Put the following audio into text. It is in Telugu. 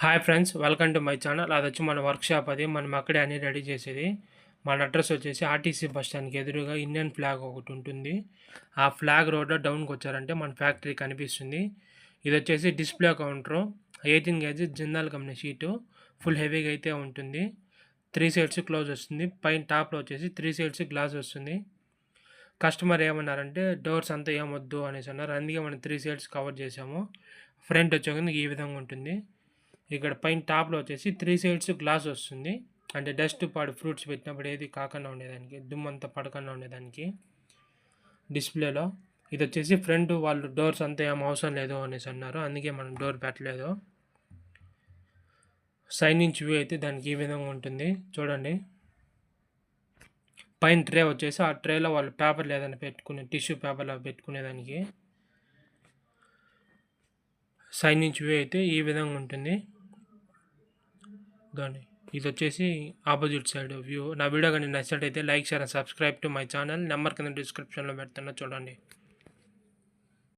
Hi friends, welcome to my channel. అదొచ్చి మన వర్క్షాప్. అది మనం అక్కడే అన్ని రెడీ చేసేది. మన అడ్రస్ వచ్చేసి ఆర్టీసీ బస్ స్టాండ్కి ఎదురుగా ఇండియన్ ఫ్లాగ్ ఒకటి ఉంటుంది. ఆ ఫ్లాగ్ రోడ్లో డౌన్కి వచ్చారంటే మన ఫ్యాక్టరీ కనిపిస్తుంది. ఇది వచ్చేసి display counter. 18 KG Jindal company sheet. Full హెవీగా అయితే ఉంటుంది. 3 సైడ్స్ క్లోజ్ వస్తుంది. పైన టాప్లో వచ్చేసి 3 సైడ్స్ గ్లాస్ వస్తుంది. కస్టమర్ ఏమన్నారంటే డోర్స్ అంతా ఏమొద్దు అనేసి అన్నారు. అందుకే మనం 3 సైడ్స్ కవర్ చేసాము. ఫ్రంట్ వచ్చేసి ఈ విధంగా ఉంటుంది. ఇక్కడ పైన టాప్లో వచ్చేసి 3 సైడ్స్ గ్లాస్ వస్తుంది. అంటే డస్ట్ పాడు ఫ్రూట్స్ పెట్టినప్పుడు ఏది కాకుండా ఉండేదానికి, దుమ్మంతా పడకుండా ఉండేదానికి. డిస్ప్లేలో ఇది వచ్చేసి ఫ్రంట్ వాళ్ళు డోర్స్ అంతా ఏం అవసరం లేదు అనేసి అన్నారు. అందుకే మనం డోర్ పెట్టలేదు. సైడ్ నుంచి వ్యూ అయితే దానికి ఈ విధంగా ఉంటుంది చూడండి. పైన ట్రే వచ్చేసి ఆ ట్రేలో వాళ్ళు పేపర్లు ఏదైనా పెట్టుకునే టిష్యూ పేపర్లో పెట్టుకునేదానికి. సైడ్ నుంచి వ్యూ అయితే ఈ విధంగా ఉంటుంది. దాన్ని ఇది వచ్చేసి ఆపోజిట్ సైడ్ వ్యూ. నా వీడియో కానీ నచ్చినట్టయితే like, share and subscribe to my channel. Number కింద డిస్క్రిప్షన్లో పెడుతున్నా చూడండి.